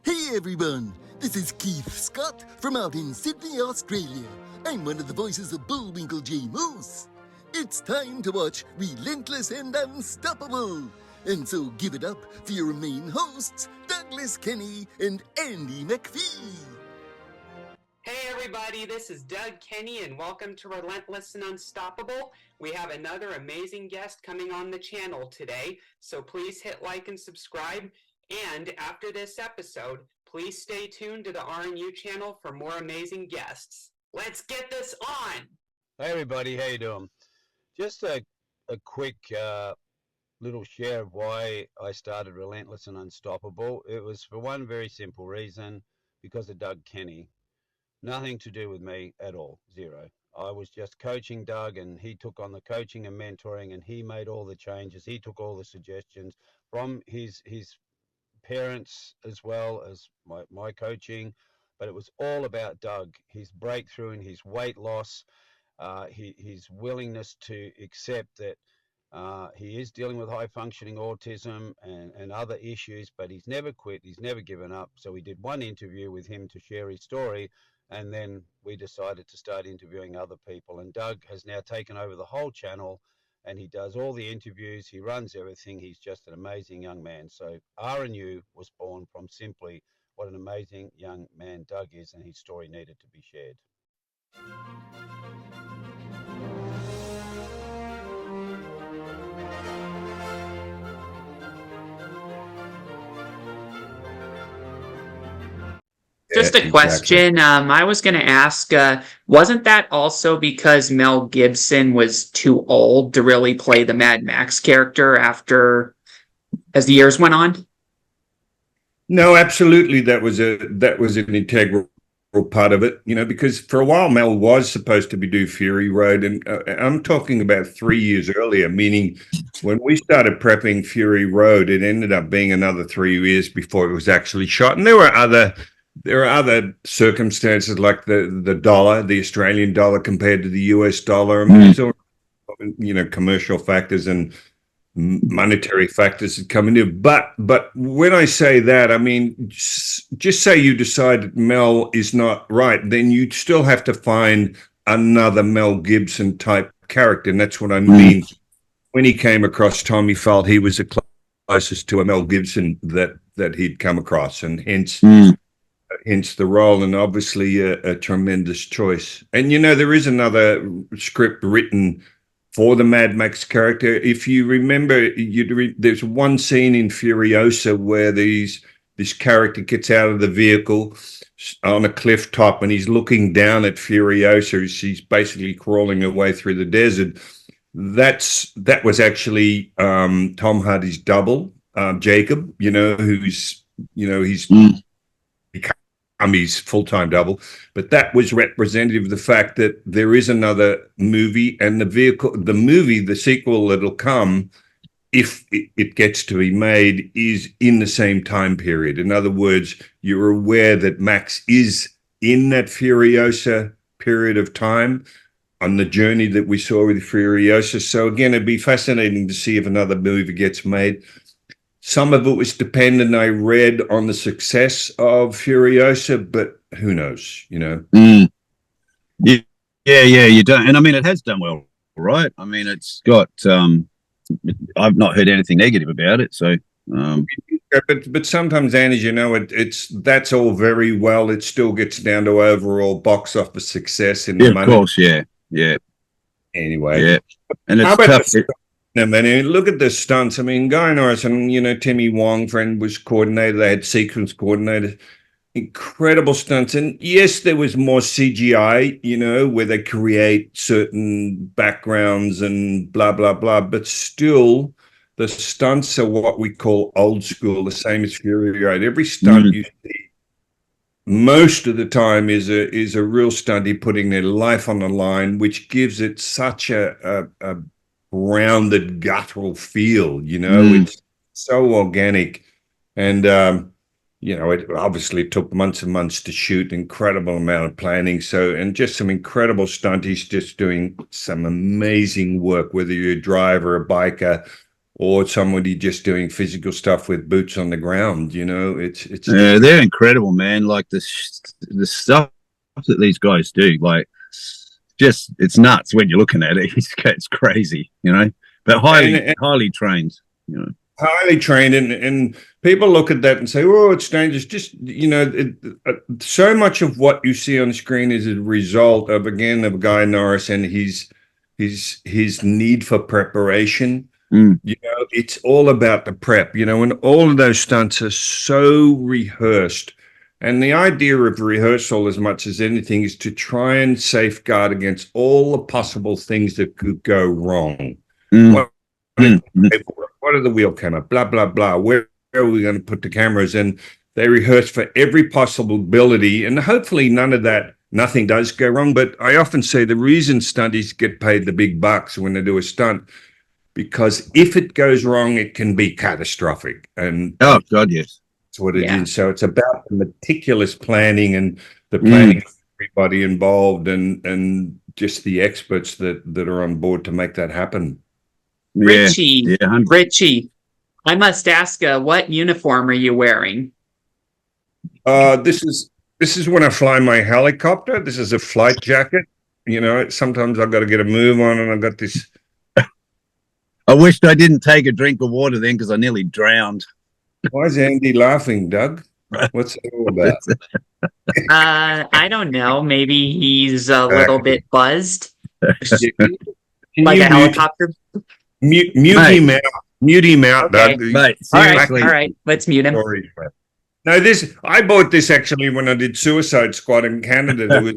Hey everyone, this is Keith Scott from out in Sydney, Australia. I'm one of the voices of Bullwinkle J. Moose. It's time to watch Relentless and Unstoppable. And so give it up for your main hosts, Douglas Kenny and Andy McPhee. Hey everybody, this is Doug Kenny and welcome to Relentless and Unstoppable. We have another amazing guest coming on the channel today, so please hit like and subscribe. And after this episode, please stay tuned to the RNU channel for more amazing guests. Let's get this on! Hey everybody, how you doing? Just a quick little share of why I started Relentless and Unstoppable. It was for one very simple reason, because of Doug Kenny. Nothing to do with me at all, zero. I was just coaching Doug, and he took on the coaching and mentoring, and he made all the changes. He took all the suggestions from his parents as well as my coaching, but it was all about Doug, his breakthrough and his weight loss, his willingness to accept that he is dealing with high functioning autism and other issues, but he's never quit, he's never given up. So we did one interview with him to share his story, and then we decided to start interviewing other people. And Doug has now taken over the whole channel, and he does all the interviews, he runs everything. He's just an amazing young man. So RNU was born from simply what an amazing young man Doug is, and his story needed to be shared. Just a question. I was going to ask, wasn't that also because Mel Gibson was too old to really play the Mad Max character as the years went on? No, absolutely. That was an integral part of it, because for a while Mel was supposed to do Fury Road, and I'm talking about 3 years earlier, meaning when we started prepping Fury Road, it ended up being another 3 years before it was actually shot. And there are other circumstances, like the dollar, the Australian dollar compared to the US dollar. I mean, there's all, commercial factors and monetary factors that come into it. But when I say that, I mean, just say you decide Mel is not right, then you'd still have to find another Mel Gibson type character. And that's what I mean. When he came across Tom, he felt he was the closest to a Mel Gibson that he'd come across, and hence the role, and obviously a tremendous choice. And there is another script written for the Mad Max character. If you remember, there's one scene in Furiosa where this character gets out of the vehicle on a cliff top, and he's looking down at Furiosa as she's basically crawling her way through the desert. That was actually Tom Hardy's double, Jacob. Who's he's become his full-time double, but that was representative of the fact that there is another movie, and the sequel that'll come, if it gets to be made, is in the same time period. In other words, you're aware that Max is in that Furiosa period of time on the journey that we saw with Furiosa. So again, it'd be fascinating to see if another movie gets made. Some of it was dependent, I read, on the success of Furiosa, but who knows, Yeah, you don't. And I mean, it has done well, right? I mean, it's got, I've not heard anything negative about it. So, but sometimes, Annie, that's all very well. It still gets down to overall box office success in the money. Of course, yeah. Anyway, yeah, and it's tough. I mean, look at the stunts. I mean, Guy Norris and, Timmy Wong, friend, was coordinator. They had sequence coordinators. Incredible stunts. And yes, there was more CGI, where they create certain backgrounds and blah, blah, blah. But still, the stunts are what we call old school, the same as Fury Road. Every stunt you see, most of the time, is a real stunt, putting their life on the line, which gives it such a rounded, guttural feel. It's so organic, and it obviously took months and months to shoot, incredible amount of planning, and just some incredible stunties, just doing some amazing work, whether you're a driver, a biker, or somebody just doing physical stuff with boots on the ground. You know, it's Yeah, they're incredible, man. Like the stuff that these guys do, like just it's nuts when you're looking at it. It's crazy, you know. But highly trained, you know. Highly trained, and people look at that and say, "Oh, it's dangerous." Just, you know, so much of what you see on the screen is a result of, again, of Guy Norris and his need for preparation. Mm. You know, it's all about the prep. You know, and all of those stunts are so rehearsed. And the idea of rehearsal, as much as anything, is to try and safeguard against all the possible things that could go wrong. Mm. What are the wheel camera? Blah, blah, blah. Where are we going to put the cameras? And they rehearse for every possibility. And hopefully nothing does go wrong. But I often say the reason stunties get paid the big bucks when they do a stunt, because if it goes wrong, it can be catastrophic. And oh, God, yes. That's what it is. So it's about the meticulous planning and the planning of everybody involved, and just the experts that are on board to make that happen. Richie, Richie, I must ask, what uniform are you wearing? This is when I fly my helicopter. This is a flight jacket. You know, sometimes I've got to get a move on, and I've got this. I wished I didn't take a drink of water then, because I nearly drowned. Why is Andy laughing, Doug? What's it all about? I don't know. Maybe he's a little bit buzzed, like a helicopter. Mute him out. Mute him out, Okay. Doug. Mate, All right. Let's mute him. No, I bought this actually when I did Suicide Squad in Canada. There was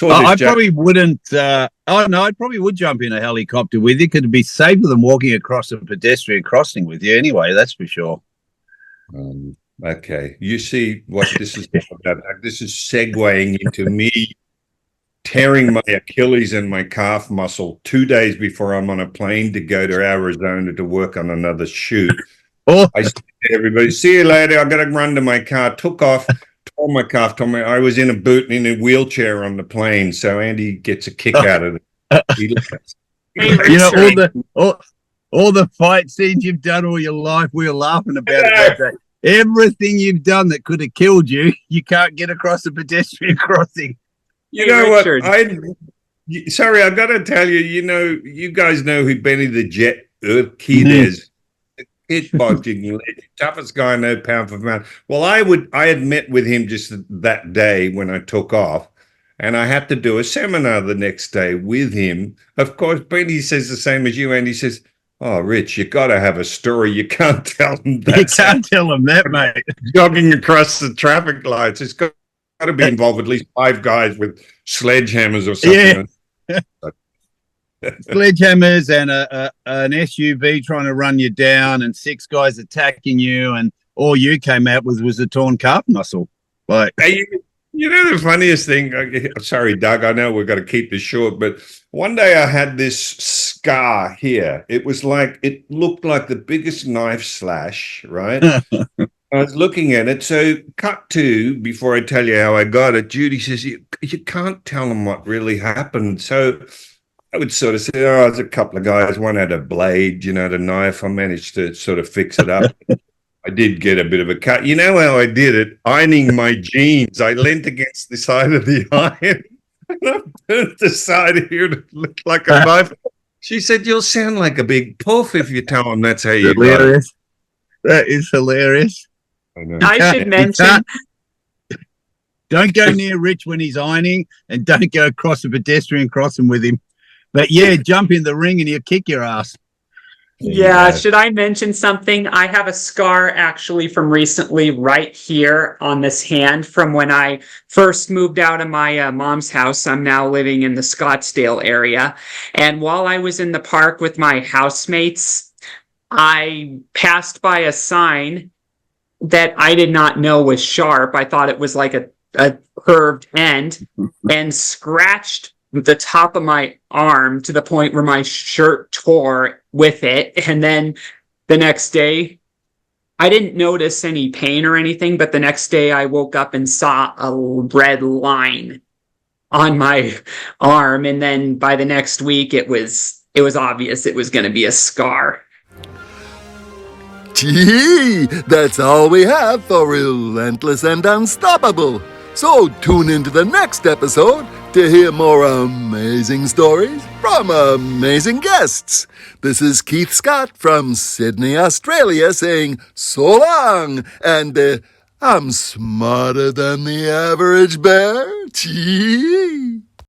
I probably wouldn't. I probably would jump in a helicopter with you. It could be safer than walking across a pedestrian crossing with you. Anyway, that's for sure. Okay, you see what this is about. This is segueing into me tearing my Achilles and my calf muscle 2 days before I'm on a plane to go to Arizona to work on another shoot. I said to everybody, "See you later. I got to run to my car." Took off, tore my calf. I was in a boot and in a wheelchair on the plane. So Andy gets a kick out of it. You know, all the fight scenes you've done all your life, we were laughing about it. Everything you've done that could have killed you, you can't get across a pedestrian crossing. You know Richard. What? Sorry, I've got to tell you. You know, you guys know who Benny the Jet Kid is. Kickboxing legend, toughest guy, no pound for pound. Well, I had met with him just that day when I took off, and I had to do a seminar the next day with him. Of course, Benny says the same as you, and he says, "Oh, Rich, you got to have a story. You can't tell them that. You can't tell them that, mate. Jogging across the traffic lights. It's got to be involved at least 5 guys with sledgehammers or something." Yeah. Sledgehammers and an SUV trying to run you down, and 6 guys attacking you, and all you came out with was a torn calf muscle. Like, hey, you know the funniest thing? Sorry, Doug. I know we've got to keep this short, but one day I had this scar here. It looked like the biggest knife slash, right? I was looking at it. So cut to, before I tell you how I got it, Judy says, you can't tell them what really happened. So I would sort of say, oh, there's a couple of guys. One had a blade, you know, the knife. I managed to sort of fix it up. I did get a bit of a cut. You know how I did it? Ironing my jeans. I leant against the side of the iron, and I burnt the side here to look like a knife. She said, "You'll sound like a big puff if you tell them that's how you got it." That is hilarious. I should mention, don't go near Rich when he's ironing, and don't go across a pedestrian crossing with him. But yeah, jump in the ring and he'll kick your ass. Yeah, should I mention something? I have a scar actually from recently right here on this hand from when I first moved out of my mom's house. I'm now living in the Scottsdale area. And while I was in the park with my housemates, I passed by a sign that I did not know was sharp. I thought it was like a curved end, and scratched the top of my arm to the point where my shirt tore with it. And then the next day, I didn't notice any pain or anything, but the next day I woke up and saw a red line on my arm, and then by the next week it was obvious it was going to be a scar. Gee, that's all we have for Relentless and Unstoppable. So tune into the next episode to hear more amazing stories from amazing guests. This is Keith Scott from Sydney, Australia, saying so long, and I'm smarter than the average bear. Gee.